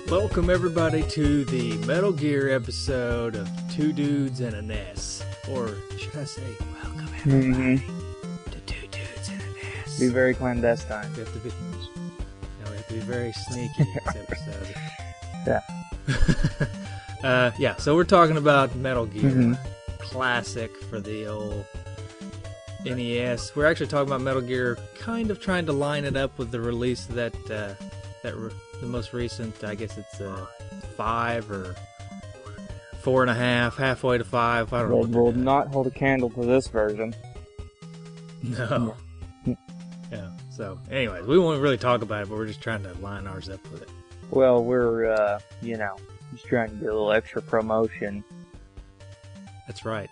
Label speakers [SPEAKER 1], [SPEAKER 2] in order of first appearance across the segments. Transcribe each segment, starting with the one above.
[SPEAKER 1] Welcome everybody to the Metal Gear episode of Two Dudes and a NES. Or should I say, welcome everybody to Two Dudes and a NES.
[SPEAKER 2] Be very clandestine.
[SPEAKER 1] We have to be, no, we have to be very sneaky in this episode.
[SPEAKER 2] Yeah.
[SPEAKER 1] So we're talking about Metal Gear. Classic for the old NES. We're actually talking about Metal Gear, kind of trying to line it up with the release of the most recent, I guess it's 5 or 4.5, halfway to 5. I don't know.
[SPEAKER 2] We'll not hold a candle to this version.
[SPEAKER 1] No. Yeah. So, anyways, we won't really talk about it, but we're just trying to line ours up with it.
[SPEAKER 2] Well, we're, just trying to get a little extra promotion.
[SPEAKER 1] That's right.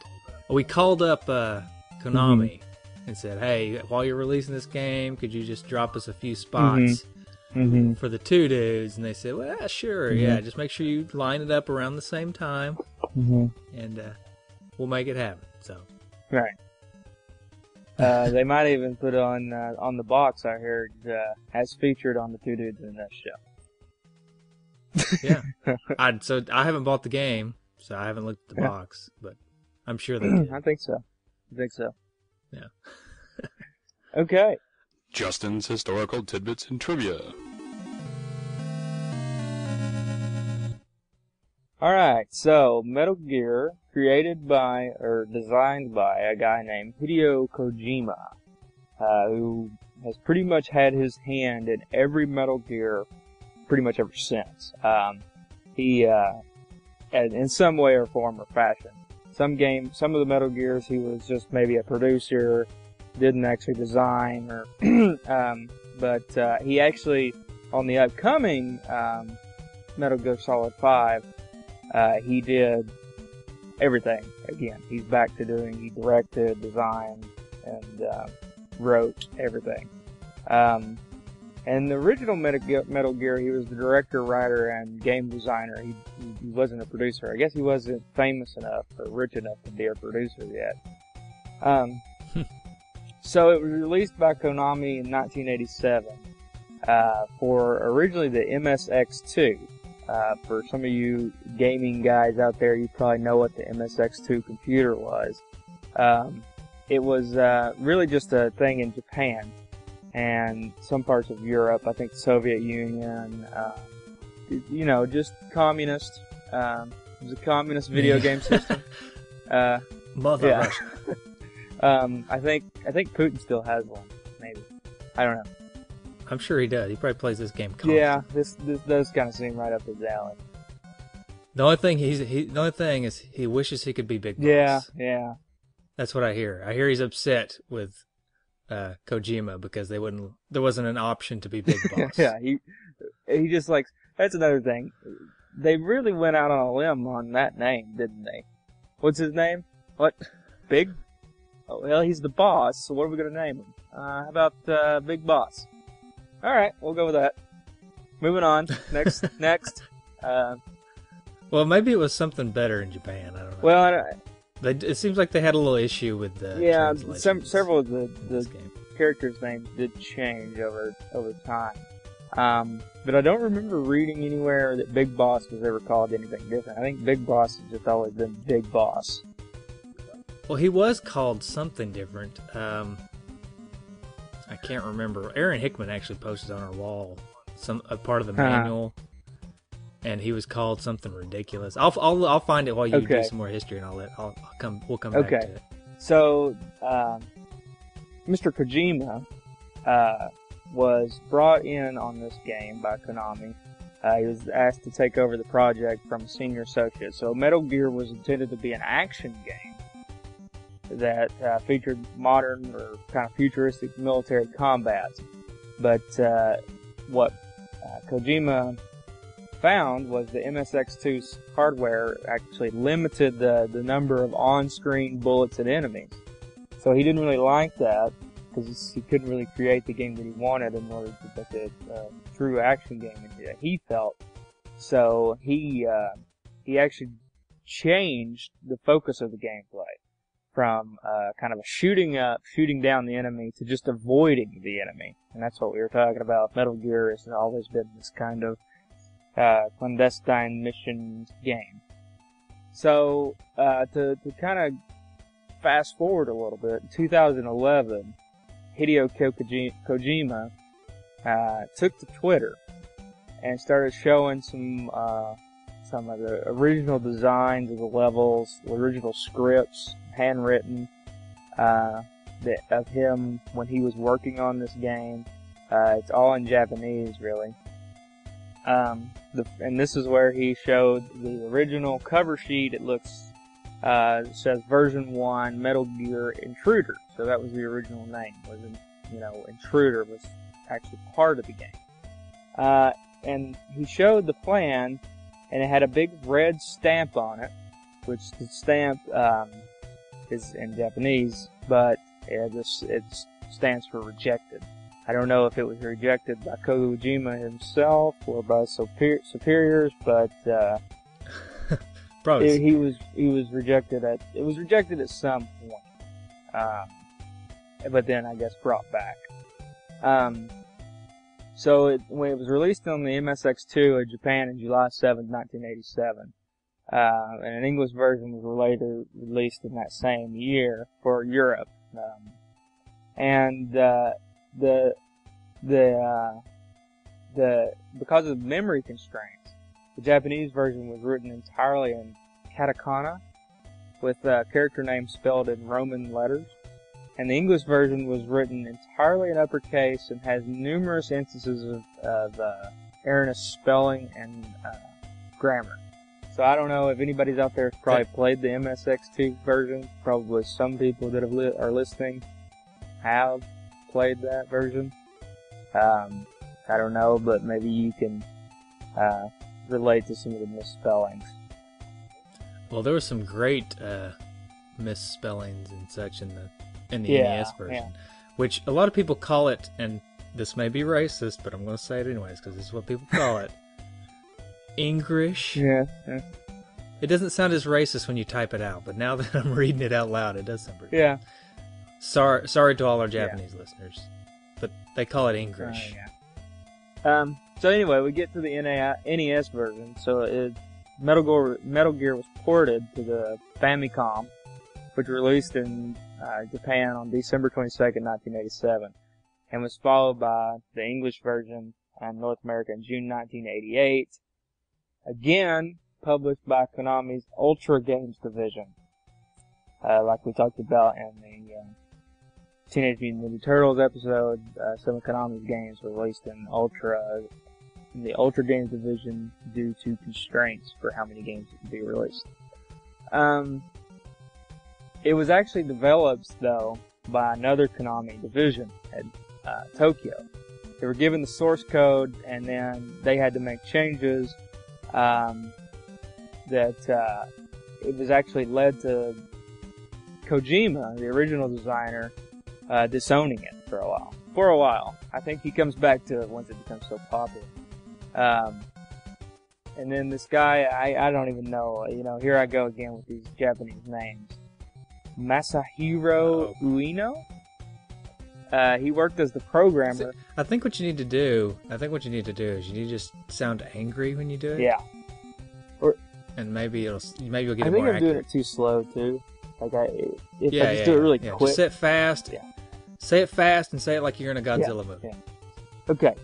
[SPEAKER 1] We called up Konami and said, hey, while you're releasing this game, could you just drop us a few spots for the Two Dudes? And they said, well, sure, yeah, just make sure you line it up around the same time, and we'll make it happen. So,
[SPEAKER 2] right. They might even put on the box, I heard, as featured on the Two Dudes in this show.
[SPEAKER 1] Yeah. So I haven't bought the game, so I haven't looked at the box, but I'm sure they did.
[SPEAKER 2] I think so.
[SPEAKER 1] Yeah.
[SPEAKER 2] Okay.
[SPEAKER 3] Justin's Historical Tidbits and Trivia.
[SPEAKER 2] Alright, so Metal Gear, created by, or designed by, a guy named Hideo Kojima, who has pretty much had his hand in every Metal Gear pretty much ever since. He, in some way or form or fashion. Some of the Metal Gears, he was just maybe a producer, didn't actually design, or but he actually, on the upcoming Metal Gear Solid 5, he did everything again. He's back to doing, he directed, designed, and wrote everything. And the original Metal Gear, he was the director, writer, and game designer. He wasn't a producer. I guess he wasn't famous enough or rich enough to be a producer yet. So it was released by Konami in 1987 for originally the MSX2. For some of you gaming guys out there, you probably know what the MSX2 computer was. It was really just a thing in Japan and some parts of Europe. I think the Soviet Union, just communist. It was a communist video game system.
[SPEAKER 1] Mother Russia.
[SPEAKER 2] I think Putin still has one. Maybe, I don't know.
[SPEAKER 1] I'm sure he does. He probably plays this game constantly.
[SPEAKER 2] Yeah, this does kind of seem right up his alley.
[SPEAKER 1] The only thing is he wishes he could be Big Boss.
[SPEAKER 2] Yeah.
[SPEAKER 1] That's what I hear. I hear he's upset with Kojima because there wasn't an option to be Big Boss.
[SPEAKER 2] Yeah, he just likes. That's another thing. They really went out on a limb on that name, didn't they? What's his name? What? Big? Oh, well, he's the boss, so what are we going to name him? How about Big Boss? Alright, we'll go with that. Moving on. Next.
[SPEAKER 1] Well, maybe it was something better in Japan. I don't know.
[SPEAKER 2] Well,
[SPEAKER 1] it seems like they had a little issue with the translations.
[SPEAKER 2] Several of the characters' names did change over time. But I don't remember reading anywhere that Big Boss was ever called anything different. I think Big Boss has just always been Big Boss.
[SPEAKER 1] Well, he was called something different. I can't remember. Aaron Hickman actually posted on our wall a part of the manual, and he was called something ridiculous. I'll find it while you do some more history, and we'll come back to it. So,
[SPEAKER 2] Mr. Kojima was brought in on this game by Konami. He was asked to take over the project from a senior associate. So Metal Gear was intended to be an action game that featured modern or kind of futuristic military combat. But what Kojima found was the MSX2's hardware actually limited the number of on-screen bullets and enemies. So he didn't really like that because he couldn't really create the game that he wanted in order to put the true action game that he felt. So he actually changed the focus of the gameplay from kind of a shooting down the enemy to just avoiding the enemy. And that's what we were talking about. Metal Gear has always been this kind of clandestine mission game. So, to kind of fast forward a little bit, in 2011, Hideo Kojima took to Twitter and started showing some of the original designs of the levels, the original scripts, handwritten, of him when he was working on this game. It's all in Japanese, really. And this is where he showed the original cover sheet. It looks, says version 1, Metal Gear Intruder. So that was the original name. Intruder was actually part of the game. And he showed the plan, and it had a big red stamp on it, which the stamp, is in Japanese, but it stands for rejected. I don't know if it was rejected by Kojima himself or by superiors, but
[SPEAKER 1] Probably.
[SPEAKER 2] he was rejected at some point. But then I guess brought back. So when it was released on the MSX2 in Japan in July 7th, 1987, and an English version was later released in that same year for Europe. Because of memory constraints, the Japanese version was written entirely in katakana, with character names spelled in Roman letters, and the English version was written entirely in uppercase and has numerous instances of erroneous spelling and grammar. So I don't know if anybody's out there has probably played the MSX2 version. Probably some people that are listening have played that version. I don't know, but maybe you can relate to some of the misspellings.
[SPEAKER 1] Well, there were some great misspellings and such in the NES version, which a lot of people call it, and this may be racist, but I'm going to say it anyways because this is what people call it. English.
[SPEAKER 2] Yeah.
[SPEAKER 1] It doesn't sound as racist when you type it out, but now that I'm reading it out loud, it does sound pretty.
[SPEAKER 2] Yeah.
[SPEAKER 1] Sorry to all our Japanese listeners, but they call it English.
[SPEAKER 2] So anyway, we get to the NES version. So Metal Gear was ported to the Famicom, which released in Japan on December 22nd, 1987, and was followed by the English version in North America in June 1988. Again, published by Konami's Ultra Games division, like we talked about in the Teenage Mutant Ninja Turtles episode. Some of Konami's games were released in the Ultra Games division due to constraints for how many games could be released. It was actually developed, though, by another Konami division at Tokyo. They were given the source code, and then they had to make changes that it was actually led to Kojima, the original designer, disowning it for a while. For a while. I think he comes back to it once it becomes so popular. And then this guy, I don't even know, here I go again with these Japanese names. Masahiro Ueno? He worked as the programmer.
[SPEAKER 1] I think what you need to do is you need to just sound angry when you do it.
[SPEAKER 2] Yeah.
[SPEAKER 1] And maybe you'll get it more accurate.
[SPEAKER 2] I think I'm doing it too slow too. Like if I just do it really quick.
[SPEAKER 1] Just say it fast. Yeah. Say it fast and say it like you're in a Godzilla movie.
[SPEAKER 2] Yeah. Okay.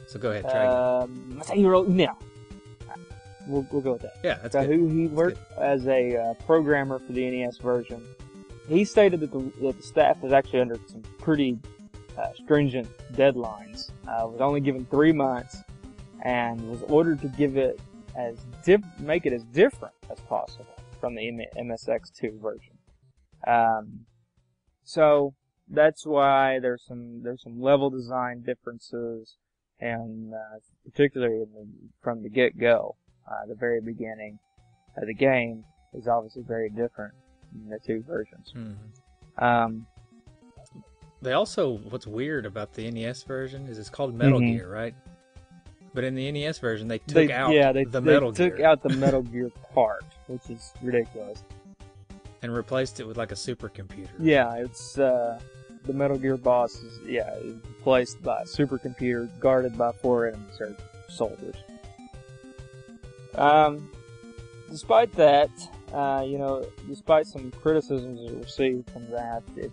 [SPEAKER 1] So go ahead, try again.
[SPEAKER 2] Masahiro Ueno. We'll go with that.
[SPEAKER 1] Yeah, that's good.
[SPEAKER 2] He worked as a programmer for the NES version. He stated that the staff was actually under some pretty stringent deadlines. Was only given 3 months and was ordered to give it make it as different as possible from the MSX2 version. So that's why there's some level design differences, and particularly from the get-go, the very beginning of the game is obviously very different in the two versions.
[SPEAKER 1] Mm-hmm. They also, what's weird about the NES version is it's called Metal Gear, right? But in the NES version, they took out the Metal Gear.
[SPEAKER 2] They took out the Metal Gear part, which is ridiculous.
[SPEAKER 1] And replaced it with like a supercomputer.
[SPEAKER 2] Yeah, it's, the Metal Gear boss is replaced by a supercomputer guarded by 4 enemies or soldiers. Despite that, despite some criticisms it received from that, it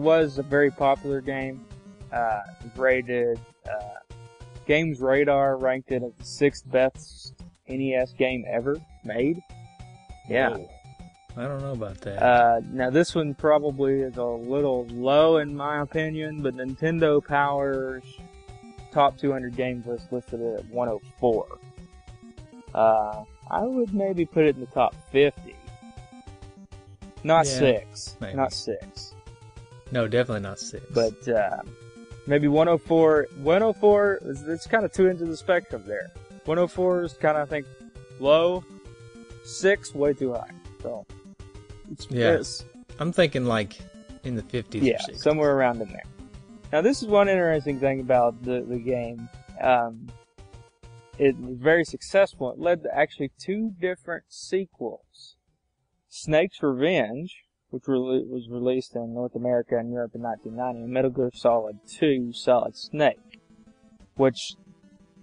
[SPEAKER 2] was a very popular game. It was rated, Games Radar ranked it as the 6th best NES game ever made. Yeah.
[SPEAKER 1] Whoa. I don't know about that.
[SPEAKER 2] Now this one probably is a little low in my opinion, but Nintendo Power's top 200 games list listed it at 104. I would maybe put it in the top 50. Not 6.
[SPEAKER 1] Maybe.
[SPEAKER 2] Not 6.
[SPEAKER 1] No, definitely not 6.
[SPEAKER 2] But, maybe 104. 104, it's kind of two ends of the spectrum there. 104 is kind of, I think, low. 6, way too high. So, it's
[SPEAKER 1] I'm thinking like in the 50s or 60s.
[SPEAKER 2] Somewhere around in there. Now, this is one interesting thing about the game. It was very successful. It led to actually 2 different sequels. Snake's Revenge, which was released in North America and Europe in 1990, and Metal Gear Solid 2 Solid Snake, which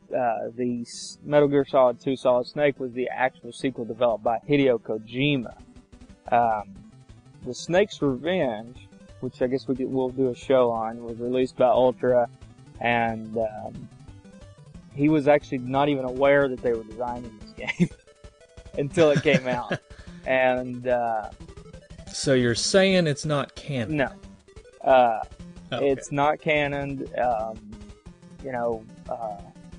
[SPEAKER 2] the Metal Gear Solid 2 Solid Snake was the actual sequel developed by Hideo Kojima. The Snake's Revenge, which I guess we'll do a show on, was released by Ultra, and he was actually not even aware that they were designing this game until it came out. And
[SPEAKER 1] so you're saying it's not canon?
[SPEAKER 2] No,
[SPEAKER 1] Okay.
[SPEAKER 2] It's not canon.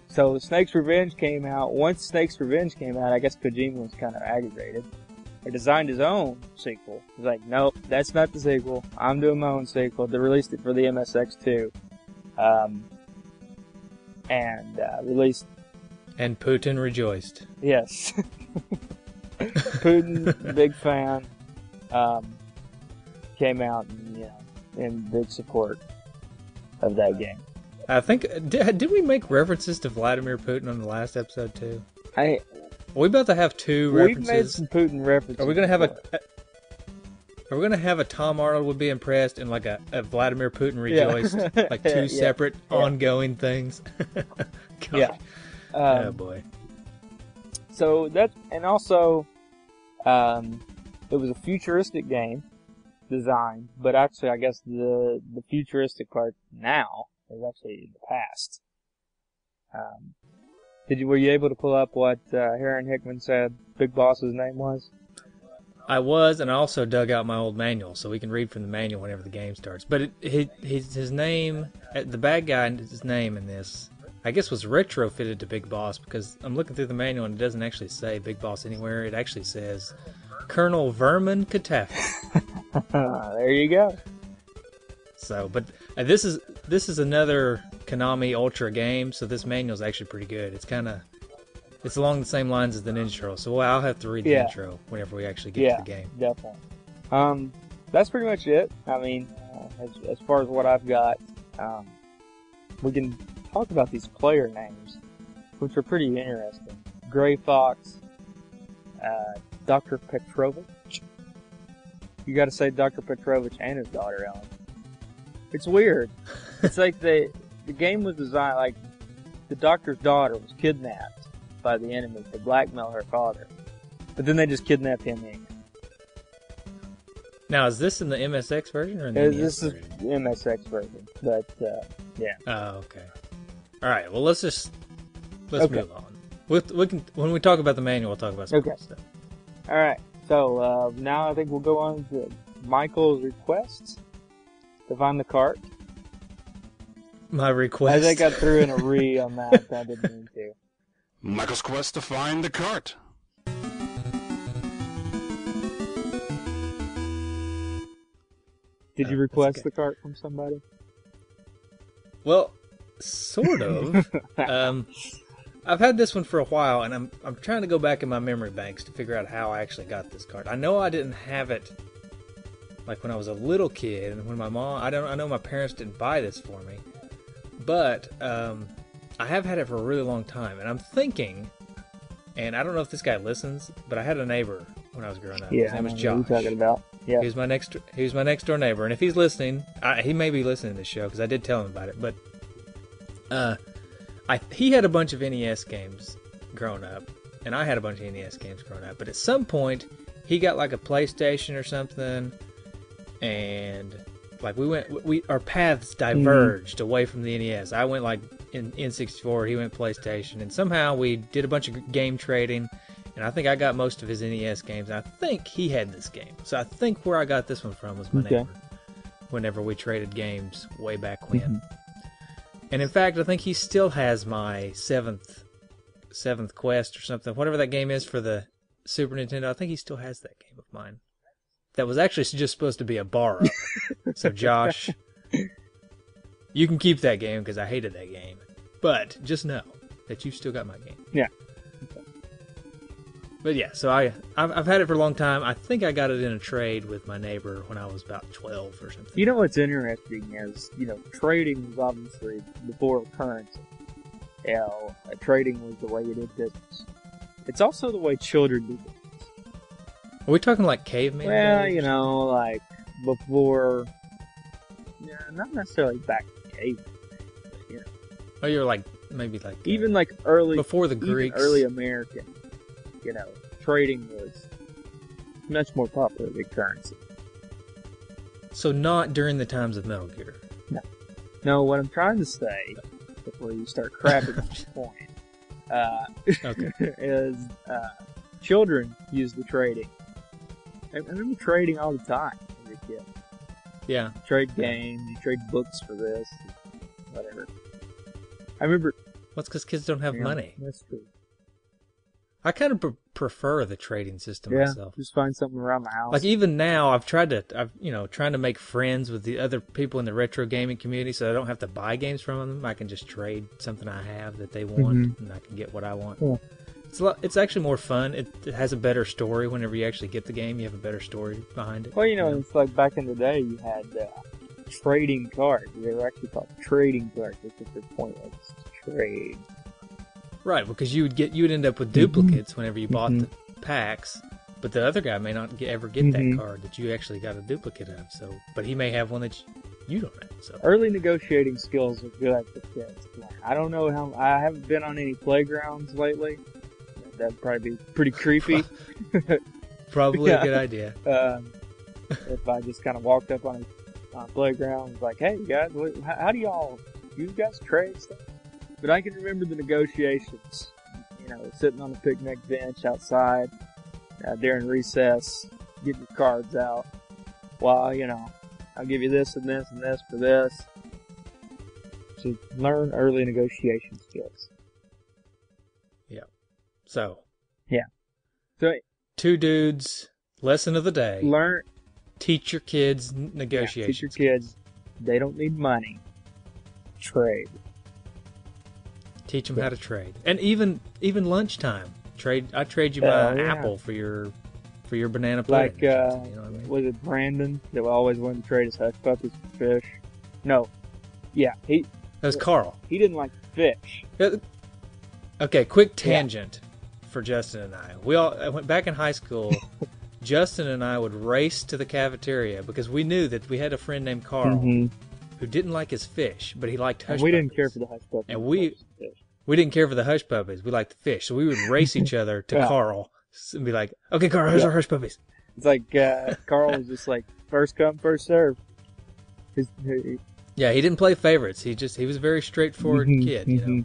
[SPEAKER 2] So Snake's Revenge came out. Once Snake's Revenge came out, I guess Kojima was kind of aggravated. He designed his own sequel. He's like, nope, that's not the sequel. I'm doing my own sequel. They released it for the MSX2. Released.
[SPEAKER 1] And Putin rejoiced.
[SPEAKER 2] Yes. Putin, big fan, came out and, in big support of that game.
[SPEAKER 1] I think, did we make references to Vladimir Putin on the last episode too? Are we about to have 2 references?
[SPEAKER 2] We've made some Putin references.
[SPEAKER 1] Are we going to have Are we going to have a Tom Arnold would be impressed and like a Vladimir Putin rejoiced? Like 2 separate ongoing things? God.
[SPEAKER 2] Yeah.
[SPEAKER 1] Oh boy.
[SPEAKER 2] So that, and also, it was a futuristic game design, but actually I guess the futuristic part now is actually in the past. Were you able to pull up what Aaron Hickman said Big Boss's name was?
[SPEAKER 1] I was, and I also dug out my old manual, so we can read from the manual whenever the game starts. But his name, the bad guy, his name in this, I guess was retrofitted to Big Boss, because I'm looking through the manual and it doesn't actually say Big Boss anywhere. It actually says Colonel Vermin Katafi.
[SPEAKER 2] There you go.
[SPEAKER 1] So, but this is another Konami Ultra game, so this manual is actually pretty good. It's along the same lines as the intro, so I'll have to read the intro whenever we actually get to the game.
[SPEAKER 2] Yeah, definitely. That's pretty much it. I mean, as far as what I've got, we can talk about these player names, which are pretty interesting. Gray Fox, Dr. Petrovich. You gotta say Dr. Petrovich and his daughter, Ellen. It's weird. It's like the game was designed, like, the doctor's daughter was kidnapped by the enemy to blackmail her father. But then they just kidnapped him again.
[SPEAKER 1] Now, is this in the MSX version or in the NES
[SPEAKER 2] This is
[SPEAKER 1] version?
[SPEAKER 2] the MSX version, but, yeah.
[SPEAKER 1] Oh, okay. Alright, well, let's move on. We can, when we talk about the manual, we'll talk about some cool stuff.
[SPEAKER 2] Alright, so, now I think we'll go on to Michael's requests to find the cart.
[SPEAKER 1] My request?
[SPEAKER 2] I think I threw in a re on that, I didn't mean to.
[SPEAKER 3] Michael's quest to find the cart.
[SPEAKER 2] Did you request the cart from somebody?
[SPEAKER 1] Well, sort of. I've had this one for a while, and I'm trying to go back in my memory banks to figure out how I actually got this cart. I know I didn't have it like when I was a little kid, and when my mom, I know my parents didn't buy this for me, but I have had it for a really long time, and I'm thinking, and I don't know if this guy listens, but I had a neighbor when I was growing up. His name was Josh.
[SPEAKER 2] What are you talking about? Yeah.
[SPEAKER 1] He was my next door neighbor, and if he's listening, he may be listening to this show because I did tell him about it. But he had a bunch of NES games, growing up, and I had a bunch of NES games growing up. But at some point, he got like a PlayStation or something, and like our paths diverged away from the NES. I went like in N64, he went PlayStation, and somehow we did a bunch of game trading. And I think I got most of his NES games. And I think he had this game. So I think where I got this one from was my neighbor. Whenever we traded games way back when. And in fact, I think he still has my seventh quest or something. Whatever that game is for the Super Nintendo, I think he still has that game of mine. That was actually just supposed to be a borrow. So Josh, you can keep that game because I hated that game. But just know that you've still got my game.
[SPEAKER 2] Yeah.
[SPEAKER 1] But yeah, so I've had it for a long time. I think I got it in a trade with my neighbor when I was about 12 or something.
[SPEAKER 2] You know what's interesting is, trading was obviously before currency. Trading was the way you did business. It's also the way children do business.
[SPEAKER 1] Are we talking like caveman days?
[SPEAKER 2] Well, like before, not necessarily back to caveman days, but,
[SPEAKER 1] Oh, you're like, maybe like...
[SPEAKER 2] even like early...
[SPEAKER 1] Before the Greeks.
[SPEAKER 2] Early American. Trading was much more popular than currency.
[SPEAKER 1] So not during the times of Metal Gear.
[SPEAKER 2] No, what I'm trying to say, before you start crapping on this point, is children use the trading. I remember trading all the time as a kid.
[SPEAKER 1] Yeah.
[SPEAKER 2] You trade games, you trade books for this, whatever. I remember...
[SPEAKER 1] Well, it's because kids don't have money.
[SPEAKER 2] That's true.
[SPEAKER 1] I kind of prefer the trading system myself.
[SPEAKER 2] Just find something around the house.
[SPEAKER 1] Like even now, I've trying to make friends with the other people in the retro gaming community, so I don't have to buy games from them. I can just trade something I have that they want, and I can get what I want.
[SPEAKER 2] Yeah.
[SPEAKER 1] It's actually more fun. It has a better story. Whenever you actually get the game, you have a better story behind it.
[SPEAKER 2] Well, it's like back in the day, you had trading cards. They were actually called trading cards. That's what their point was, to trade.
[SPEAKER 1] Right, because you'd end up with duplicates whenever you bought the packs, but the other guy may not ever get that card that you actually got a duplicate of. So, but he may have one that you don't have. So
[SPEAKER 2] early negotiating skills are good for kids. I don't know how. I haven't been on any playgrounds lately. That'd probably be pretty creepy.
[SPEAKER 1] Probably a good idea.
[SPEAKER 2] If I just kind of walked up on a playground, and was like, "Hey guys, how do you guys trade stuff?" But I can remember the negotiations, sitting on the picnic bench outside during recess, getting your cards out. Well, I'll give you this and this and this for this. So learn early negotiation skills.
[SPEAKER 1] Yeah. So.
[SPEAKER 2] Yeah. So
[SPEAKER 1] two dudes, lesson of the day. Teach your kids negotiation.
[SPEAKER 2] Teach your kids. They don't need money. Trade.
[SPEAKER 1] Teach them how to trade, and even lunchtime trade. I trade you my apple for your banana pudding.
[SPEAKER 2] Like, was it Brandon that always wanted to trade his hush puppies for fish? No, that
[SPEAKER 1] was Carl.
[SPEAKER 2] He didn't like fish.
[SPEAKER 1] Okay, quick tangent for Justin and I. I went back in high school. Justin and I would race to the cafeteria because we knew that we had a friend named Carl. Who didn't like his fish, but he liked hush puppies.
[SPEAKER 2] We didn't care for the hush puppies.
[SPEAKER 1] And we didn't care for the hush puppies. We liked the fish. So we would race each other to Carl and be like, okay, Carl, here's our hush puppies.
[SPEAKER 2] It's like Carl was just like, first come, first serve.
[SPEAKER 1] Yeah, he didn't play favorites. He was a very straightforward kid,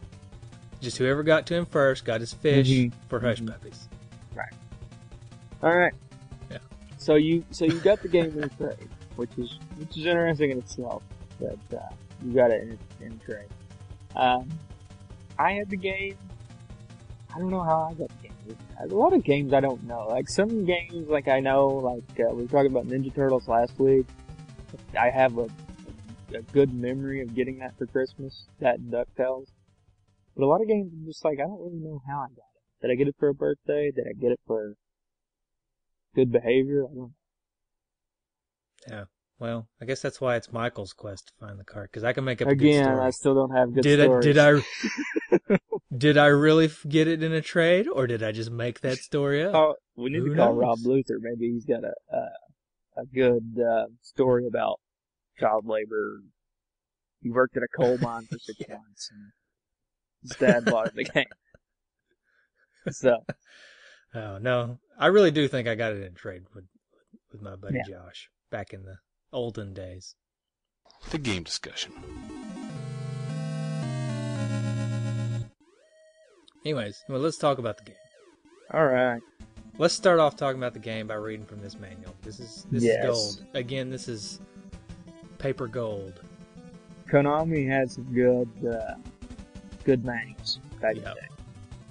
[SPEAKER 1] Just whoever got to him first got his fish for hush puppies.
[SPEAKER 2] Right. All right.
[SPEAKER 1] Yeah.
[SPEAKER 2] So you got the game in trade, which is interesting in itself. That you got it in trade. I had the game. I don't know how I got the game. A lot of games I don't know. Like some games, like I know, like we were talking about Ninja Turtles last week. I have a good memory of getting that for Christmas. That and DuckTales. But a lot of games, I'm just like, I don't really know how I got it. Did I get it for a birthday? Did I get it for good behavior? I don't know.
[SPEAKER 1] Yeah. Well, I guess that's why it's Michael's quest to find the card, because I can make up a good story.
[SPEAKER 2] Again, I still don't have good stories.
[SPEAKER 1] Did I really get it in a trade, or did I just make that story up?
[SPEAKER 2] Oh, we need to call Rob Luther. Maybe he's got a good story about child labor. He worked at a coal mine for 6 months, and his dad bought the game. So,
[SPEAKER 1] Oh, no. I really do think I got it in trade with my buddy Josh back in the olden days.
[SPEAKER 3] The game discussion.
[SPEAKER 1] Anyways, well, let's talk about the game.
[SPEAKER 2] all right.
[SPEAKER 1] Let's start off talking about the game by reading from this manual. This is gold. Again, this is paper gold.
[SPEAKER 2] Konami had some good manuals back in the day.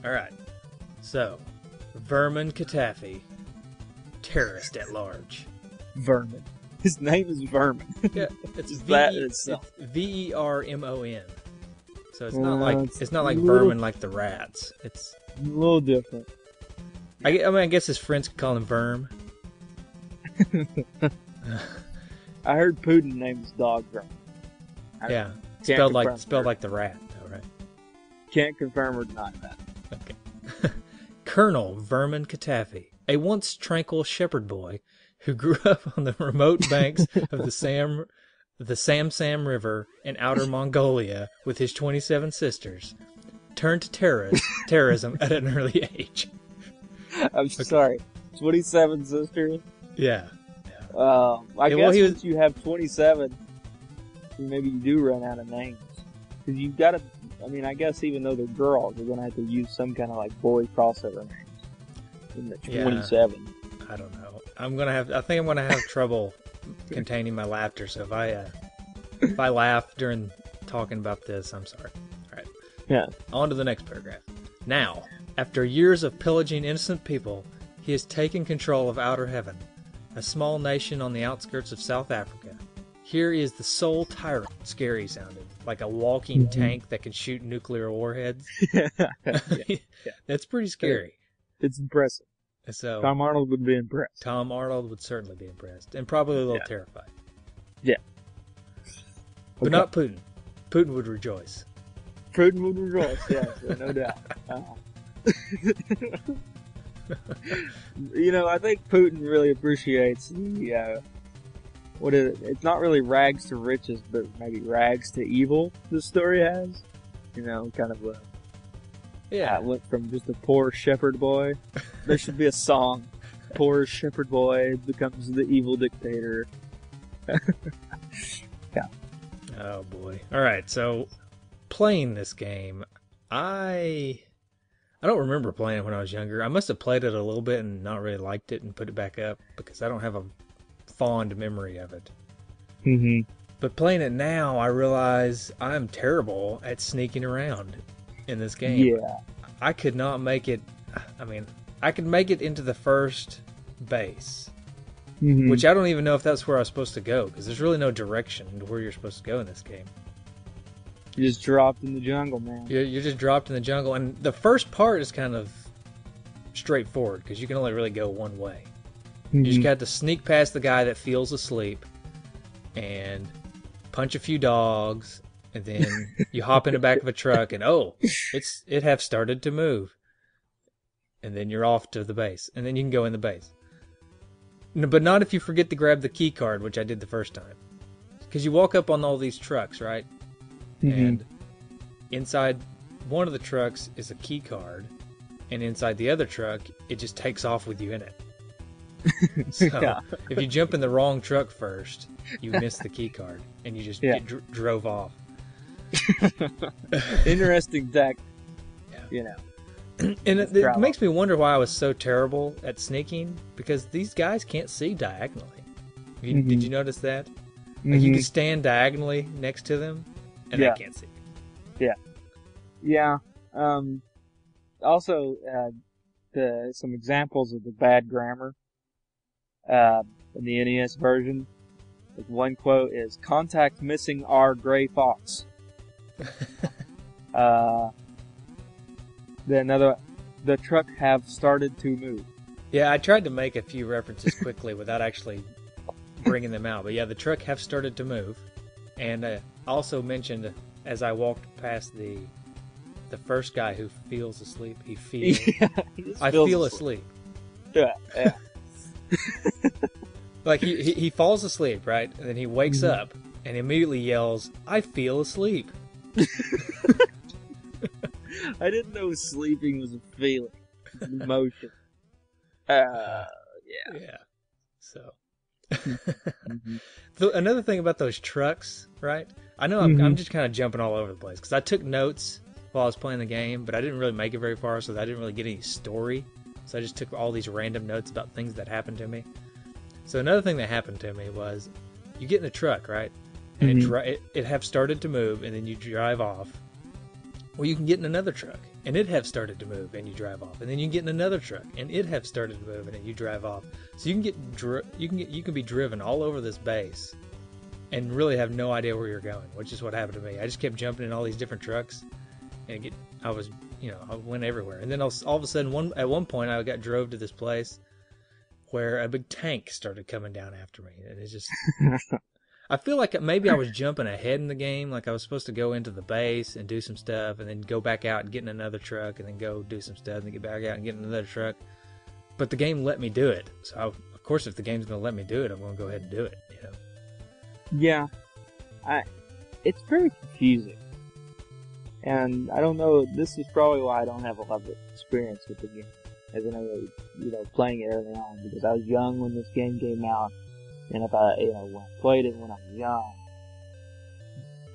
[SPEAKER 1] All right. So, Vermin Katafi, terrorist at large.
[SPEAKER 2] Vermin. His name is Vermin.
[SPEAKER 1] Yeah, it's
[SPEAKER 2] Vermon.
[SPEAKER 1] So it's not like
[SPEAKER 2] little,
[SPEAKER 1] vermin like the rats. It's
[SPEAKER 2] a little different.
[SPEAKER 1] I guess his friends could call him Verm.
[SPEAKER 2] I heard Putin named his dog Vermin.
[SPEAKER 1] Yeah, spelled like the rat, though, right?
[SPEAKER 2] Can't confirm or deny that.
[SPEAKER 1] Okay. Colonel Vermin Katafi, a once tranquil shepherd boy who grew up on the remote banks of the Sam River in outer Mongolia with his 27 sisters, turned to terrorism at an early age.
[SPEAKER 2] I'm sorry. 27 sisters?
[SPEAKER 1] Yeah.
[SPEAKER 2] I guess since you have 27, maybe you do run out of names. Because you've got to, I guess even though they're girls, you're going to have to use some kind of like boy crossover names. In the 27.
[SPEAKER 1] Yeah, I don't know. I think I'm gonna have trouble containing my laughter. So if I laugh during talking about this, I'm sorry. All right.
[SPEAKER 2] Yeah.
[SPEAKER 1] On to the next paragraph. Now, after years of pillaging innocent people, he has taken control of Outer Heaven, a small nation on the outskirts of South Africa. Here is the sole tyrant. Scary sounded, like a walking tank that can shoot nuclear warheads. That's pretty scary.
[SPEAKER 2] It's impressive.
[SPEAKER 1] So
[SPEAKER 2] Tom Arnold would be impressed.
[SPEAKER 1] Tom Arnold would certainly be impressed, and probably a little terrified.
[SPEAKER 2] Yeah.
[SPEAKER 1] But not Putin. Putin would rejoice.
[SPEAKER 2] Putin would rejoice, yes, no doubt. I think Putin really appreciates the, it's not really rags to riches, but maybe rags to evil the story has. Kind of it went from just a poor shepherd boy. There should be a song. Poor shepherd boy becomes the evil dictator. Yeah.
[SPEAKER 1] Oh boy. Alright, so playing this game, I don't remember playing it when I was younger. I must have played it a little bit and not really liked it and put it back up because I don't have a fond memory of it.
[SPEAKER 2] Mm-hmm.
[SPEAKER 1] But playing it now, I realize I'm terrible at sneaking around in this game.
[SPEAKER 2] Yeah.
[SPEAKER 1] I could not make it. I could make it into the first base, which I don't even know if that's where I was supposed to go because there's really no direction to where you're supposed to go in this game.
[SPEAKER 2] You just dropped in the jungle, man.
[SPEAKER 1] You're just dropped in the jungle, and the first part is kind of straightforward because you can only really go one way. You just got to sneak past the guy that feels asleep and punch a few dogs. And then you hop in the back of a truck and it have started to move. And then you're off to the base. And then you can go in the base. No, but not if you forget to grab the key card, which I did the first time. Because you walk up on all these trucks, right? And inside one of the trucks is a key card. And inside the other truck, it just takes off with you in it. So if you jump in the wrong truck first, you miss the key card. And you just get drove off.
[SPEAKER 2] Interesting deck.
[SPEAKER 1] And it makes me wonder why I was so terrible at sneaking because these guys can't see diagonally. Did you notice that? Like you can stand diagonally next to them and they can't see.
[SPEAKER 2] Yeah. Also, some examples of the bad grammar in the NES version. Like one quote is, "Contact missing our gray fox." The truck have started to move.
[SPEAKER 1] Yeah, I tried to make a few references quickly without actually bringing them out. But yeah, the truck have started to move. And also mentioned as I walked past the first guy who feels asleep, he feels. I feel asleep.
[SPEAKER 2] Yeah.
[SPEAKER 1] Like he falls asleep, right? And then he wakes up and immediately yells, "I feel asleep."
[SPEAKER 2] I didn't know sleeping was a feeling. Motion. Yeah.
[SPEAKER 1] Yeah. So.
[SPEAKER 2] Mm-hmm.
[SPEAKER 1] Another thing about those trucks, right? I know I'm just kind of jumping all over the place because I took notes while I was playing the game, but I didn't really make it very far, so I didn't really get any story. So I just took all these random notes about things that happened to me. So another thing that happened to me was you get in the truck, right? And it have started to move, and then you drive off. Or you can get in another truck, and it have started to move, and you drive off. And then you can get in another truck, and it have started to move, and then you drive off. So you can be driven all over this base, and really have no idea where you're going, which is what happened to me. I just kept jumping in all these different trucks, and I went everywhere. And then all of a sudden, at one point, I drove to this place where a big tank started coming down after me, and it's just. I feel like maybe I was jumping ahead in the game, like I was supposed to go into the base and do some stuff, and then go back out and get in another truck, and then go do some stuff, and then get back out and get in another truck. But the game let me do it. So, of course, if the game's going to let me do it, I'm going to go ahead and do it, you know?
[SPEAKER 2] Yeah. It's very confusing. And I don't know, this is probably why I don't have a lot of experience with the game. As I know, playing it early on, because I was young when this game came out. And if I, when I played it when I was young,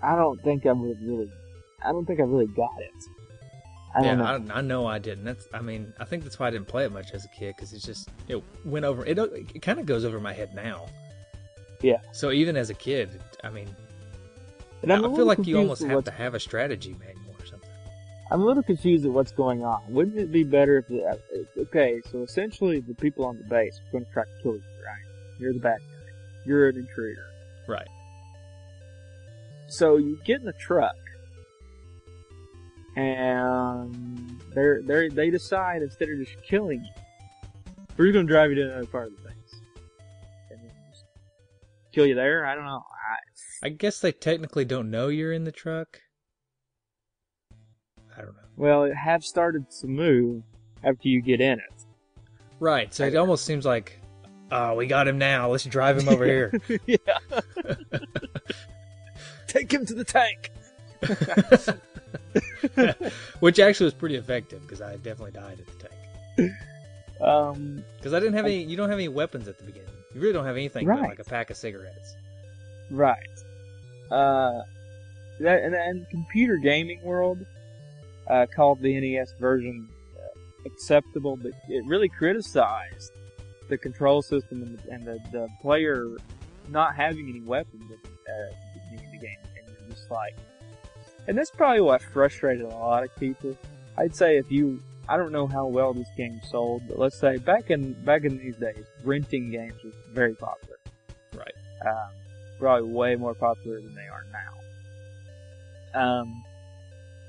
[SPEAKER 2] I don't think I really got it. I don't know.
[SPEAKER 1] I know I didn't. I think that's why I didn't play it much as a kid, because it went over, it kind of goes over my head now.
[SPEAKER 2] Yeah.
[SPEAKER 1] So even as a kid, I feel like you almost have to have a strategy manual or something.
[SPEAKER 2] I'm a little confused at what's going on. Wouldn't it be better if, okay, so essentially the people on the base are going to try to kill you, right? You're the bad guy. You're an intruder.
[SPEAKER 1] Right.
[SPEAKER 2] So you get in the truck, and they decide, instead of just killing you, we're going to drive you to another part of the base. And then just kill you there? I don't know.
[SPEAKER 1] I guess they technically don't know you're in the truck. I don't know.
[SPEAKER 2] Well, it have started to move after you get in it.
[SPEAKER 1] Right, so it almost seems like, oh, we got him now. Let's drive him over here.
[SPEAKER 2] Yeah. Take him to the tank.
[SPEAKER 1] Which actually was pretty effective, because I definitely died at the tank. Because I didn't have any. You don't have any weapons at the beginning. You really don't have anything but like a pack of cigarettes.
[SPEAKER 2] Right. And computer gaming world called the NES version acceptable, but it really criticized the control system and the player not having any weapons at the beginning of the game. And you're just like, and that's probably what frustrated a lot of people. I'd say I don't know how well this game sold, but let's say back in these days, renting games was very popular.
[SPEAKER 1] Right.
[SPEAKER 2] Probably way more popular than they are now.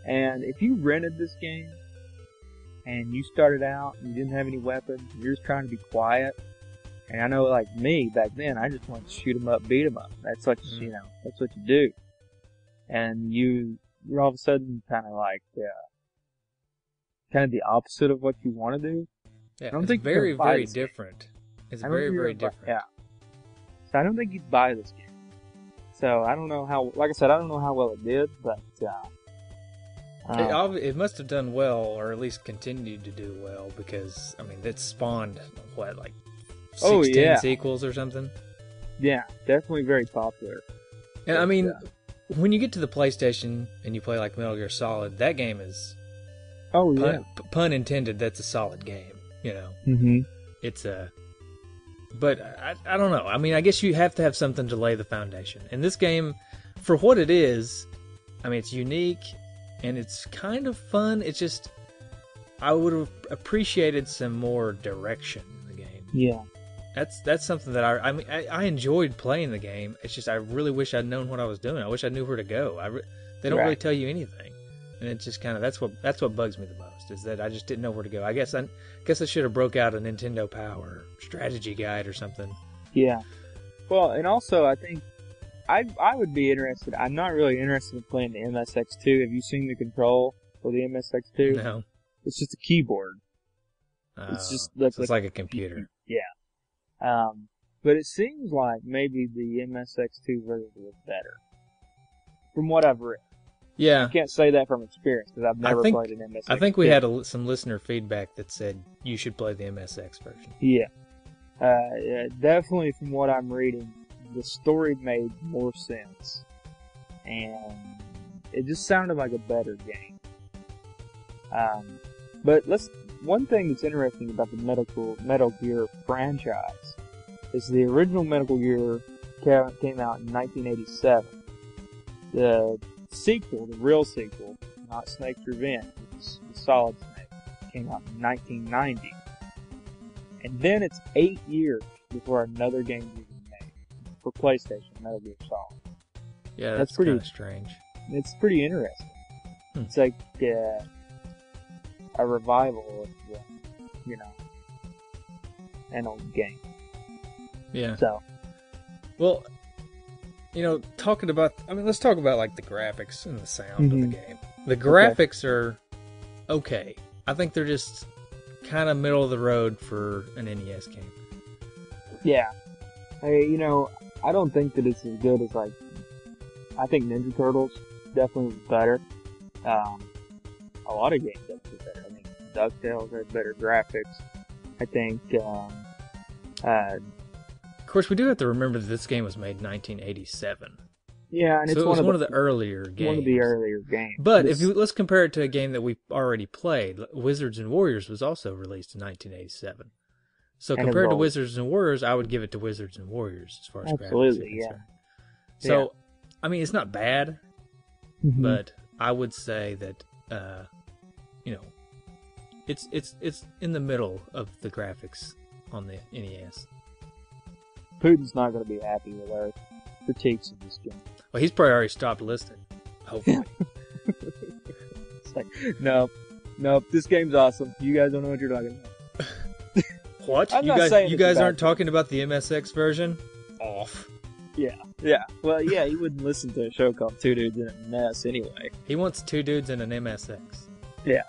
[SPEAKER 2] And if you rented this game, and you started out, and you didn't have any weapons, and you're just trying to be quiet. And I know, like me, back then, I just wanted to shoot 'em up, beat 'em up. That's what, that's what you do. And you're all of a sudden kind of like, kind of the opposite of what you want to do.
[SPEAKER 1] Yeah, I don't think very, very different. It's very, very different.
[SPEAKER 2] Yeah. So I don't think you'd buy this game. So I don't know how, like I said, I don't know how well it did, but,
[SPEAKER 1] it must have done well, or at least continued to do well, because, it spawned, 16 sequels or something?
[SPEAKER 2] Yeah, definitely very popular.
[SPEAKER 1] And when you get to the PlayStation and you play like Metal Gear Solid, that game is... pun intended, that's a solid game,
[SPEAKER 2] Mm-hmm.
[SPEAKER 1] It's a... But, I don't know. I guess you have to have something to lay the foundation. And this game, for what it is, it's unique... And it's kind of fun. It's just, I would have appreciated some more direction in the game.
[SPEAKER 2] Yeah.
[SPEAKER 1] That's something that I enjoyed playing the game. It's just, I really wish I'd known what I was doing. I wish I knew where to go. They don't really tell you anything. And it's just kind of, that's what bugs me the most, is that I just didn't know where to go. I guess I should have broke out a Nintendo Power strategy guide or something.
[SPEAKER 2] Yeah. Well, and also, I think, I would be interested. I'm not really interested in playing the MSX2. Have you seen the control for the MSX2?
[SPEAKER 1] No.
[SPEAKER 2] It's just a keyboard. It's just
[SPEAKER 1] it's like a computer.
[SPEAKER 2] Yeah. But it seems like maybe the MSX2 version was better, from what I've read.
[SPEAKER 1] Yeah.
[SPEAKER 2] I can't say that from experience because I've never played an MSX.
[SPEAKER 1] I think we had some listener feedback that said you should play the MSX version.
[SPEAKER 2] Yeah. Definitely from what I'm reading, the story made more sense. And it just sounded like a better game. But one thing that's interesting about the Metal Gear franchise is the original Metal Gear came out in 1987. The sequel, the real sequel, not Snake's Revenge, which is Solid Snake, came out in 1990. And then it's 8 years before another game was made for PlayStation, Metal Gear Solid.
[SPEAKER 1] Yeah, that's pretty strange.
[SPEAKER 2] It's pretty interesting. It's like a revival of, an old game.
[SPEAKER 1] Yeah.
[SPEAKER 2] So,
[SPEAKER 1] well, let's talk about like the graphics and the sound of the game. The graphics are okay. I think they're just kind of middle of the road for an NES game.
[SPEAKER 2] Yeah. I don't think that it's as good as I think Ninja Turtles definitely was better. A lot of games definitely better. I mean, DuckTales had better graphics. I think,
[SPEAKER 1] of course, we do have to remember that this game was made in 1987.
[SPEAKER 2] Yeah, and
[SPEAKER 1] so it was one of the earlier games.
[SPEAKER 2] One of the earlier games.
[SPEAKER 1] But let's compare it to a game that we already played. Wizards and Warriors was also released in 1987. So compared to Wizards and Warriors, I would give it to Wizards and Warriors as far as graphics are concerned. So, I mean, it's not bad, but I would say that it's in the middle of the graphics on the NES.
[SPEAKER 2] Putin's not going to be happy with our critiques of this game.
[SPEAKER 1] Well, he's probably already stopped listening. Hopefully.
[SPEAKER 2] It's like, no, this game's awesome. You guys don't know what you're talking about.
[SPEAKER 1] What? You guys aren't talking about the MSX version? Off.
[SPEAKER 2] Yeah. Well, yeah, he wouldn't listen to a show called Two Dudes in a Mess anyway.
[SPEAKER 1] He wants two dudes in an MSX.
[SPEAKER 2] Yeah.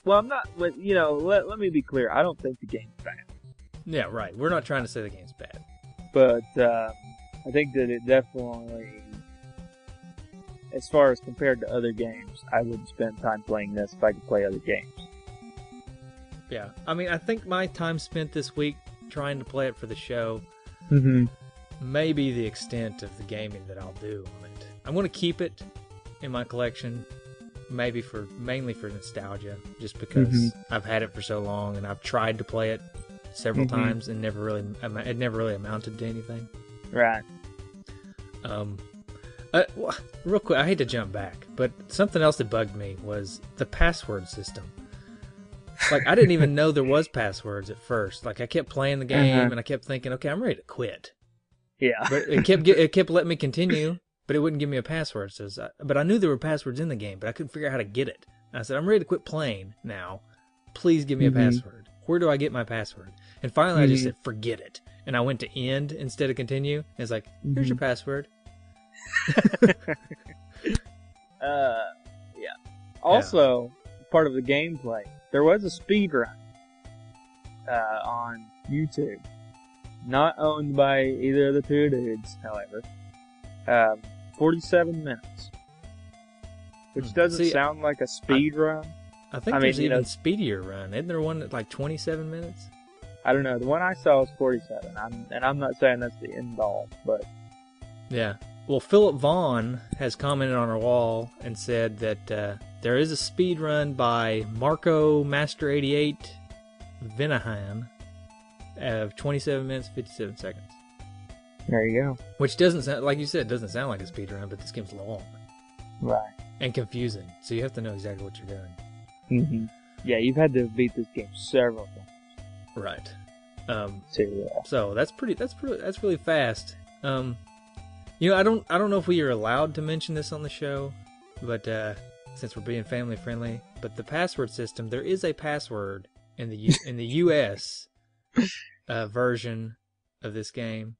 [SPEAKER 2] Well, I'm not. Let me be clear. I don't think the game's bad.
[SPEAKER 1] Yeah, right. We're not trying to say the game's bad.
[SPEAKER 2] But I think that it definitely, as far as compared to other games, I wouldn't spend time playing this if I could play other games.
[SPEAKER 1] Yeah. I mean, I think my time spent this week trying to play it for the show may be the extent of the gaming that I'll do on it. I'm going to keep it in my collection, mainly for nostalgia, just because I've had it for so long and I've tried to play it several times and it never really amounted to anything.
[SPEAKER 2] Right.
[SPEAKER 1] Real quick, I hate to jump back, but something else that bugged me was the password system. Like, I didn't even know there was passwords at first. Like, I kept playing the game and I kept thinking, okay, I'm ready to quit.
[SPEAKER 2] Yeah.
[SPEAKER 1] But it kept letting me continue, but it wouldn't give me a password. But I knew there were passwords in the game, but I couldn't figure out how to get it. And I said, I'm ready to quit playing now. Please give me a password. Where do I get my password? And finally I just said, forget it. And I went to end instead of continue. And it's like, here's your password.
[SPEAKER 2] Yeah. Also, part of the gameplay, there was a speed run on YouTube. Not owned by either of the two dudes, however. 47 minutes. Which doesn't sound like a speed run.
[SPEAKER 1] I think there's even speedier run. Isn't there one that's like 27 minutes?
[SPEAKER 2] I don't know. The one I saw was 47. I'm not saying that's the end all, but...
[SPEAKER 1] Yeah. Well, Philip Vaughn has commented on our wall and said that there is a speed run by Marco Master 88 Vinahan of 27 minutes 57 seconds.
[SPEAKER 2] There you go.
[SPEAKER 1] Which doesn't sound, like you said, doesn't sound like a speed run, but this game's long.
[SPEAKER 2] Right.
[SPEAKER 1] And confusing. So you have to know exactly what you're doing.
[SPEAKER 2] Yeah, you've had to beat this game several times.
[SPEAKER 1] Right.
[SPEAKER 2] So
[SPEAKER 1] that's really fast. I don't know if we are allowed to mention this on the show, but since we're being family friendly, but the password system, there is a password in the US version of this game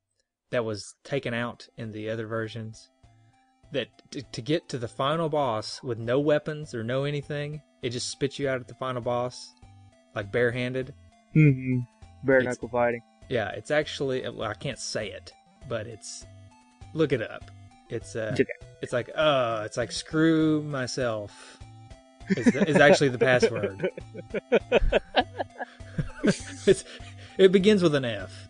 [SPEAKER 1] that was taken out in the other versions. That to get to the final boss with no weapons or no anything, it just spits you out at the final boss, like barehanded.
[SPEAKER 2] Bare knuckle fighting.
[SPEAKER 1] Yeah, it's actually, well, I can't say it, but look it up. It's it's like screw myself. Is actually the password. It begins with an F.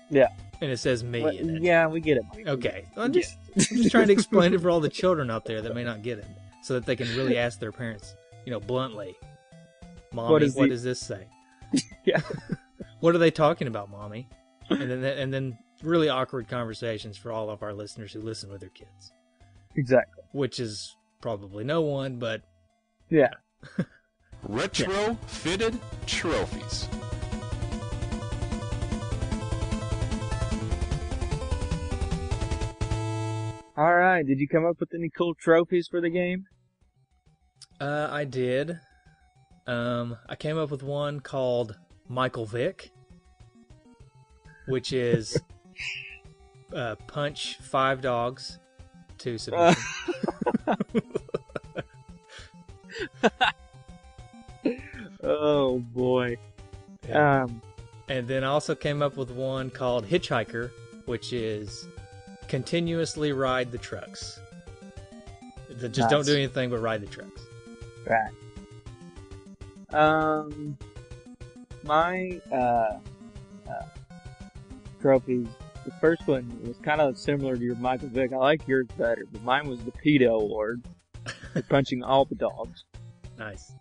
[SPEAKER 2] Yeah.
[SPEAKER 1] And it says me in it.
[SPEAKER 2] Yeah, we get it.
[SPEAKER 1] Okay. I'm just trying to explain it for all the children out there that may not get it, so that they can really ask their parents, bluntly, Mommy, what does this say?
[SPEAKER 2] Yeah.
[SPEAKER 1] What are they talking about, Mommy? And then really awkward conversations for all of our listeners who listen with their kids.
[SPEAKER 2] Exactly.
[SPEAKER 1] Which is probably no one, but...
[SPEAKER 2] Yeah.
[SPEAKER 3] Retro-fitted trophies.
[SPEAKER 2] All right. Did you come up with any cool trophies for the game?
[SPEAKER 1] I did. I came up with one called Michael Vick, which is punch 5 dogs to submission.
[SPEAKER 2] Oh boy.
[SPEAKER 1] Yeah. And then I also came up with one called Hitchhiker, which is continuously ride the trucks. Just don't do anything but ride the trucks.
[SPEAKER 2] Right. My trophies, the first one was kind of similar to your Michael Vick. I like yours better, but mine was the PETA award for punching all the dogs.
[SPEAKER 1] Nice.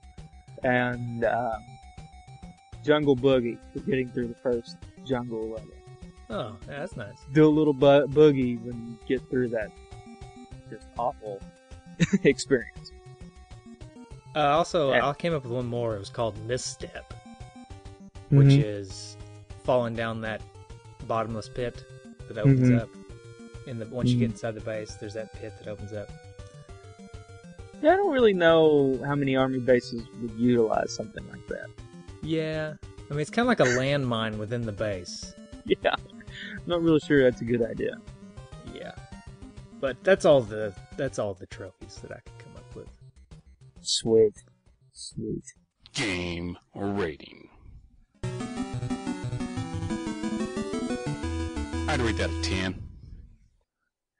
[SPEAKER 2] And Jungle Boogie for getting through the first jungle level.
[SPEAKER 1] Oh, yeah, that's nice.
[SPEAKER 2] Do a little boogie when you get through that just awful experience.
[SPEAKER 1] Also, I came up with one more. It was called Misstep, which is falling down that bottomless pit that opens up. Once you get inside the base, there's that pit that opens up.
[SPEAKER 2] Yeah, I don't really know how many army bases would utilize something like that.
[SPEAKER 1] Yeah, I mean it's kind of like a landmine within the base.
[SPEAKER 2] Yeah, I'm not really sure that's a good idea.
[SPEAKER 1] Yeah, but that's all the trophies that I could come up with.
[SPEAKER 2] Sweet.
[SPEAKER 3] Game rating. I'd rate that a 10.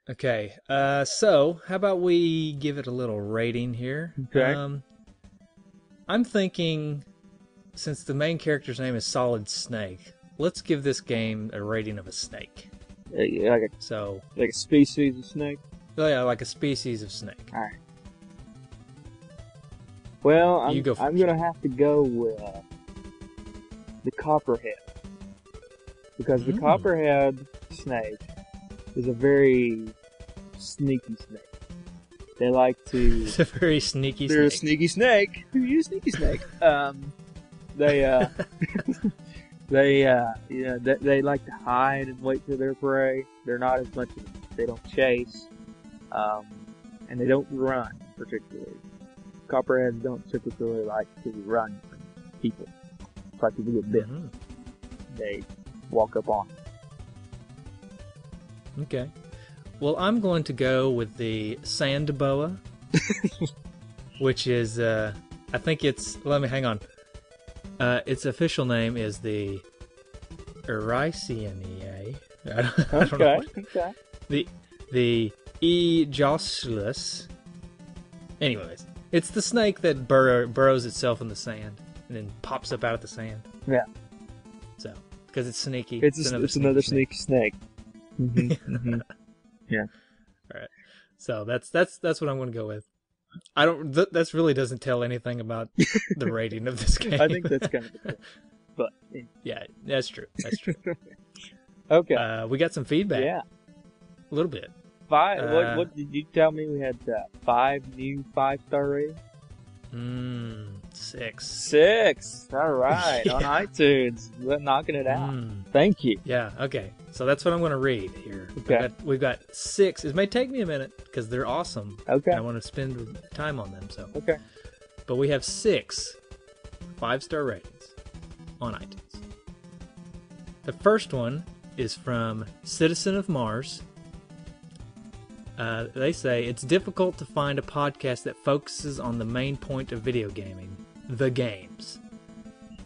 [SPEAKER 1] Okay, so how about we give it a little rating here?
[SPEAKER 2] Okay.
[SPEAKER 1] I'm thinking, since the main character's name is Solid Snake, let's give this game a rating of a snake.
[SPEAKER 2] Like a species of snake?
[SPEAKER 1] Oh yeah, like a species of snake.
[SPEAKER 2] Alright. Well, I'm going to have to go with the copperhead. Because the copperhead snake is a very sneaky snake. They like to...
[SPEAKER 1] It's a very sneaky snake.
[SPEAKER 2] They're a sneaky snake. You're a sneaky snake. They like to hide and wait for their prey. They're not as much... They don't chase. And they don't run, particularly. Copperheads don't typically like to run from people. It's like people get bit. They walk up on them.
[SPEAKER 1] Okay. Well, I'm going to go with the sand boa, which is, I think it's, hang on. Its official name is the Ericianae. I don't know.
[SPEAKER 2] Okay.
[SPEAKER 1] The Eoslus. Anyways, it's the snake that burrows itself in the sand and then pops up out of the sand.
[SPEAKER 2] Yeah.
[SPEAKER 1] So, because it's sneaky.
[SPEAKER 2] It's another sneaky snake. Yeah.
[SPEAKER 1] All right. So that's what I'm going to go with. That really doesn't tell anything about the rating of this game.
[SPEAKER 2] I think that's kind of the point. But
[SPEAKER 1] yeah, that's true. That's true.
[SPEAKER 2] Okay.
[SPEAKER 1] We got some feedback.
[SPEAKER 2] Yeah.
[SPEAKER 1] A little bit.
[SPEAKER 2] 5. What did you tell me? We had 5 new 5-star ratings.
[SPEAKER 1] 6.
[SPEAKER 2] 6. All right.
[SPEAKER 1] Yeah.
[SPEAKER 2] On iTunes, knocking it out. Thank you.
[SPEAKER 1] Yeah. Okay. So that's what I'm going to read here.
[SPEAKER 2] Okay.
[SPEAKER 1] We've got 6. It may take me a minute because they're awesome.
[SPEAKER 2] Okay.
[SPEAKER 1] And I want to spend time on them. So.
[SPEAKER 2] Okay.
[SPEAKER 1] But we have 6 5-star ratings on iTunes. The first one is from Citizen of Mars. They say, it's difficult to find a podcast that focuses on the main point of video gaming, the games.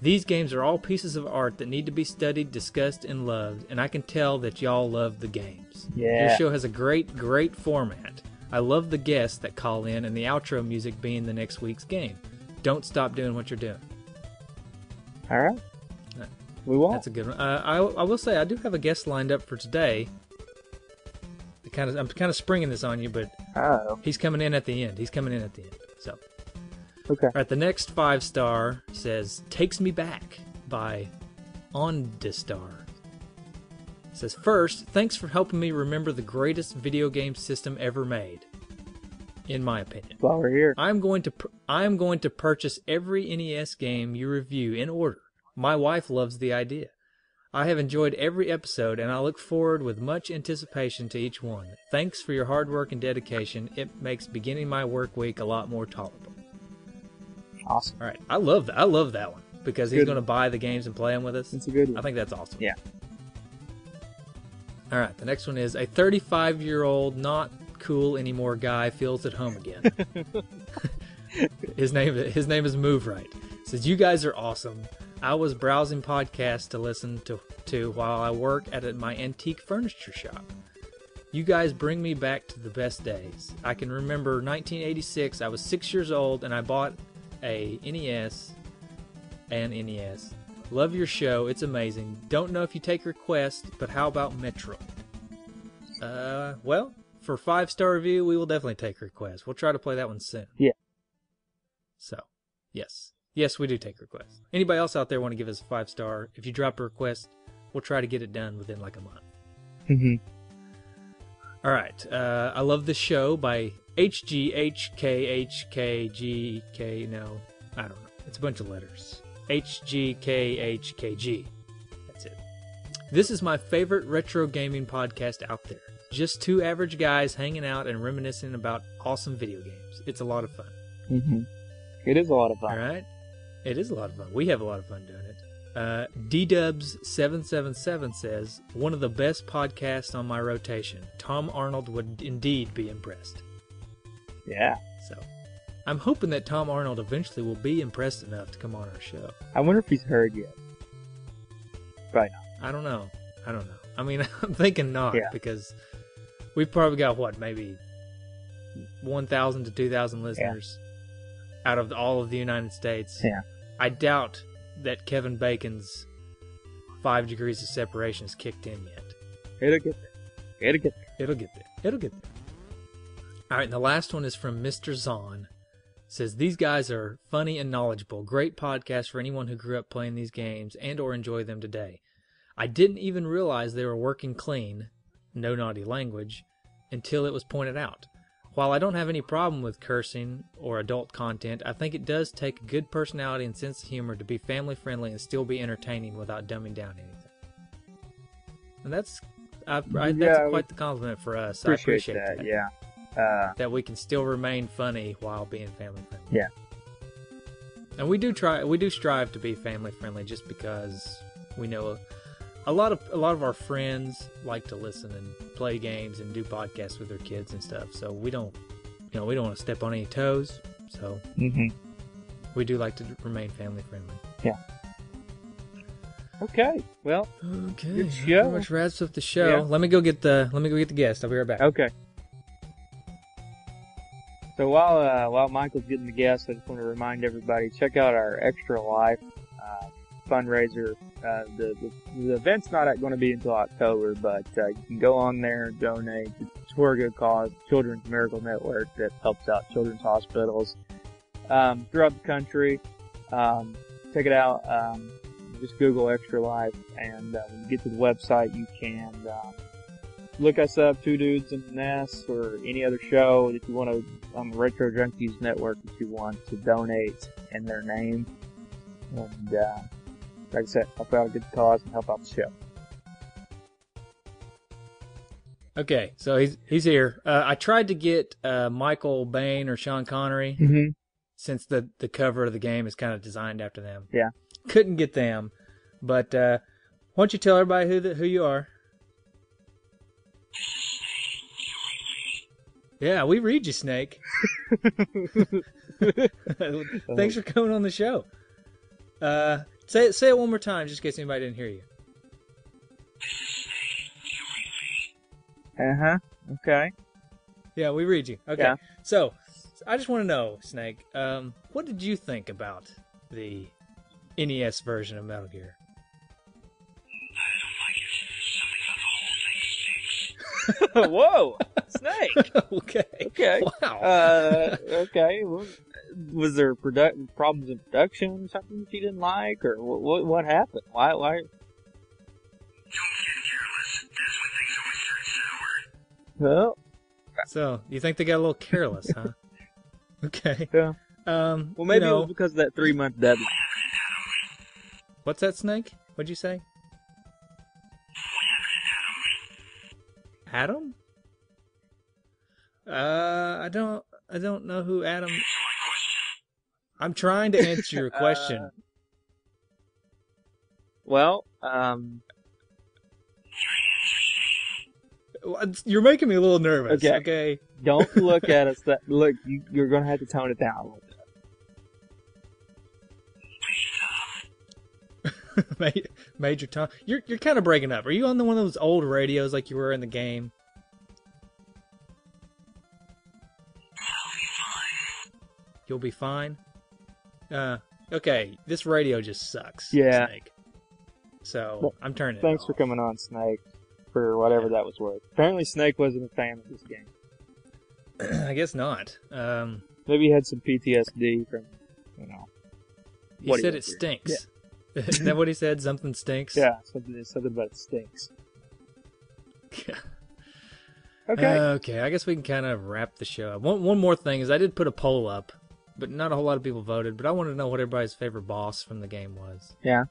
[SPEAKER 1] These games are all pieces of art that need to be studied, discussed, and loved, and I can tell that y'all love the games.
[SPEAKER 2] Yeah.
[SPEAKER 1] Your show has a great format, I love the guests that call in and the outro music being the next week's game. Don't stop doing what you're doing.
[SPEAKER 2] All right. We won't.
[SPEAKER 1] That's a good one. I will say I do have a guest lined up for today. I'm kind of springing this on you, but he's coming in at the end. So,
[SPEAKER 2] okay.
[SPEAKER 1] All right, the next 5-star says "Takes Me Back" by Ondistar. It says, first, thanks for helping me remember the greatest video game system ever made, in my opinion.
[SPEAKER 2] While we're here,
[SPEAKER 1] I'm going to purchase every NES game you review in order. My wife loves the idea. I have enjoyed every episode, and I look forward with much anticipation to each one. Thanks for your hard work and dedication. It makes beginning my work week a lot more tolerable.
[SPEAKER 2] Awesome.
[SPEAKER 1] All right, I love that one because he's going to buy the games and play them with us.
[SPEAKER 2] It's a good one.
[SPEAKER 1] I think that's awesome.
[SPEAKER 2] Yeah.
[SPEAKER 1] All right, the next one is a 35-year-old not cool anymore guy feels at home again. His name is Move Right. Says, you guys are awesome. I was browsing podcasts to listen to while I work at my antique furniture shop. You guys bring me back to the best days. I can remember 1986. I was 6 years old and I bought a NES. Love your show. It's amazing. Don't know if you take requests, but how about Metro? Well, for 5-star review, we will definitely take requests. We'll try to play that one soon.
[SPEAKER 2] Yeah.
[SPEAKER 1] So, yes. Yes, we do take requests. Anybody else out there want to give us a 5-star? If you drop a request, we'll try to get it done within like a month.
[SPEAKER 2] Mm-hmm.
[SPEAKER 1] All right. I Love the Show by HGHKHKGK. No, I don't know. It's a bunch of letters. HGKHKG. That's it. This is my favorite retro gaming podcast out there. Just two average guys hanging out and reminiscing about awesome video games. It's a lot of fun.
[SPEAKER 2] Mm-hmm. It is a lot of fun.
[SPEAKER 1] All right. It is a lot of fun. We have a lot of fun doing it. DDubs777 says, one of the best podcasts on my rotation. Tom Arnold would indeed be impressed.
[SPEAKER 2] Yeah.
[SPEAKER 1] So, I'm hoping that Tom Arnold eventually will be impressed enough to come on our show.
[SPEAKER 2] I wonder if he's heard yet. Probably not.
[SPEAKER 1] I don't know. I mean, I'm thinking not, because we've probably got, maybe 1,000 to 2,000 listeners out of all of the United States.
[SPEAKER 2] Yeah.
[SPEAKER 1] I doubt that Kevin Bacon's 5 degrees of separation has kicked in yet.
[SPEAKER 2] It'll get there.
[SPEAKER 1] It'll get there. All right, and the last one is from Mr. Zahn. Says, these guys are funny and knowledgeable. Great podcast for anyone who grew up playing these games and or enjoy them today. I didn't even realize they were working clean, no naughty language, until it was pointed out. While I don't have any problem with cursing or adult content, I think it does take a good personality and sense of humor to be family friendly and still be entertaining without dumbing down anything. And that's quite the compliment for us. I appreciate that.
[SPEAKER 2] Yeah.
[SPEAKER 1] That we can still remain funny while being family friendly.
[SPEAKER 2] Yeah.
[SPEAKER 1] And we do strive to be family friendly just because we know a lot of our friends like to listen and play games and do podcasts with their kids and stuff. So we don't want to step on any toes. So we do like to remain family friendly.
[SPEAKER 2] Yeah. Okay. Well.
[SPEAKER 1] Okay.
[SPEAKER 2] Good show.
[SPEAKER 1] Pretty much wraps up the show. Yeah. Let me go get the guest. I'll be right back.
[SPEAKER 2] Okay. So while Michael's getting the guest, I just want to remind everybody, check out our Extra Life fundraiser. The event's not going to be until October, but you can go on there and donate. It's for a good cause, Children's Miracle Network, that helps out children's hospitals throughout the country. Check it out. Just Google Extra Life, and when you get to the website, you can look us up, Two Dudes in the Nest, or any other show that you want to, on the Retro Junkies Network, that you want to donate in their name. And, like I said, help out a good cause and help out the show.
[SPEAKER 1] Okay, so he's here. I tried to get Michael Bain or Sean Connery, since the cover of the game is kind of designed after them.
[SPEAKER 2] Yeah.
[SPEAKER 1] Couldn't get them, but why don't you tell everybody who you are? Yeah, we read you, Snake. Thanks for coming on the show. Say it one more time, just in case anybody didn't hear you.
[SPEAKER 2] Okay.
[SPEAKER 1] Yeah, we read you. Okay.
[SPEAKER 2] Yeah.
[SPEAKER 1] So, I just want to know, Snake, what did you think about the NES version of Metal Gear?
[SPEAKER 2] Whoa, Snake.
[SPEAKER 1] Okay.
[SPEAKER 2] Okay.
[SPEAKER 1] Wow.
[SPEAKER 2] Okay. Was there problems in production? Something you didn't like, or what happened? Why?
[SPEAKER 4] Don't get careless. That's when things always turn sour.
[SPEAKER 2] Well,
[SPEAKER 1] So, you think they got a little careless, huh? Okay.
[SPEAKER 2] yeah. Well, maybe it was because of that 3-month deadline.
[SPEAKER 1] What's that, Snake? What'd you say? Adam? I don't know who Adam. I'm trying to answer your question.
[SPEAKER 2] Well,
[SPEAKER 1] You're making me a little nervous.
[SPEAKER 2] Okay.
[SPEAKER 1] Okay.
[SPEAKER 2] don't look at us. Look, you're gonna have to tone it down a little bit.
[SPEAKER 1] Major Tom, you're kind of breaking up. Are you on one of those old radios like you were in the game? You'll be fine. Okay. This radio just sucks.
[SPEAKER 2] Yeah.
[SPEAKER 1] Snake. So
[SPEAKER 2] Well,
[SPEAKER 1] I'm turning it
[SPEAKER 2] Thanks
[SPEAKER 1] off.
[SPEAKER 2] for coming on, Snake, for whatever that was worth. Apparently, Snake wasn't a fan of this game.
[SPEAKER 1] I guess not.
[SPEAKER 2] Maybe he had some PTSD from,
[SPEAKER 1] He
[SPEAKER 2] what
[SPEAKER 1] said
[SPEAKER 2] he
[SPEAKER 1] it
[SPEAKER 2] went through.
[SPEAKER 1] stinks. Isn't that what he said? Something stinks.
[SPEAKER 2] Yeah, something about it stinks.
[SPEAKER 1] Okay.
[SPEAKER 2] Okay.
[SPEAKER 1] I guess we can kind of wrap the show up. One more thing is I did put a poll up, but not a whole lot of people voted. But I wanted to know what everybody's favorite boss from the game was.
[SPEAKER 2] Yeah.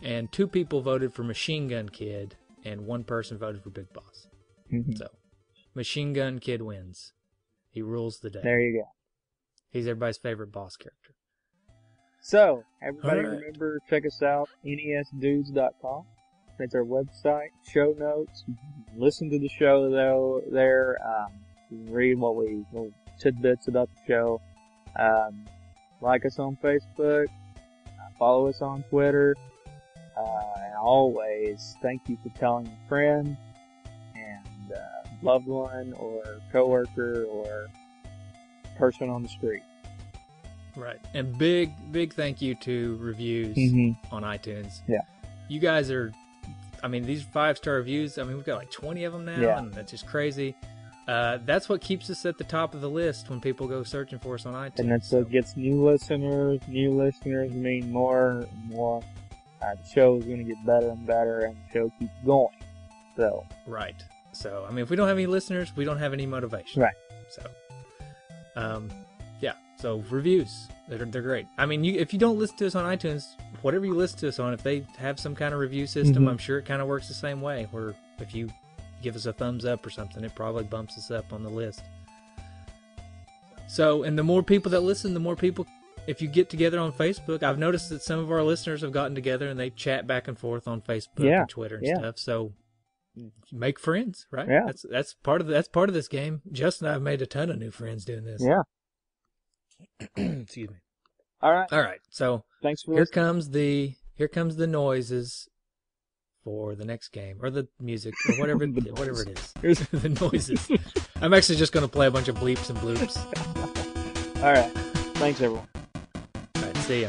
[SPEAKER 1] And 2 people voted for Machine Gun Kid, and 1 person voted for Big Boss.
[SPEAKER 2] Mhm.
[SPEAKER 1] So, Machine Gun Kid wins. He rules the day.
[SPEAKER 2] There you go.
[SPEAKER 1] He's everybody's favorite boss character.
[SPEAKER 2] So, everybody
[SPEAKER 1] All right.
[SPEAKER 2] remember, check us out, nesdudes.com. That's our website, show notes. Listen to the show there. You can read little tidbits about the show. Like us on Facebook. Follow us on Twitter. And always, thank you for telling a friend and loved one or coworker or person on the street.
[SPEAKER 1] Right. And big thank you to reviews on iTunes.
[SPEAKER 2] Yeah.
[SPEAKER 1] You guys are, these 5-star reviews, we've got like 20 of them now,
[SPEAKER 2] Yeah.
[SPEAKER 1] and that's just crazy. That's what keeps us at the top of the list when people go searching for us on iTunes.
[SPEAKER 2] And that's what gets new listeners. New listeners mean more and more. The show is going to get better and better, and the show keeps going. So,
[SPEAKER 1] Right. So, if we don't have any listeners, we don't have any motivation.
[SPEAKER 2] Right.
[SPEAKER 1] So, yeah. So, reviews, they're great. If you don't listen to us on iTunes, whatever you listen to us on, if they have some kind of review system, I'm sure it kind of works the same way, where if you give us a thumbs up or something, it probably bumps us up on the list. So, and the more people that listen, the more people, if you get together on Facebook, I've noticed that some of our listeners have gotten together and they chat back and forth on Facebook
[SPEAKER 2] Yeah,
[SPEAKER 1] and Twitter and
[SPEAKER 2] yeah.
[SPEAKER 1] stuff. So, make friends, right?
[SPEAKER 2] Yeah.
[SPEAKER 1] That's part of this game. Justin and I have made a ton of new friends doing this.
[SPEAKER 2] yeah.
[SPEAKER 1] Excuse me.
[SPEAKER 2] All right.
[SPEAKER 1] All right. So
[SPEAKER 2] Thanks for
[SPEAKER 1] here
[SPEAKER 2] listening.
[SPEAKER 1] comes the noises for the next game, or the music, or whatever it is. The noises. I'm actually just going to play a bunch of bleeps and bloops.
[SPEAKER 2] All right. Thanks, everyone.
[SPEAKER 1] All right. See ya.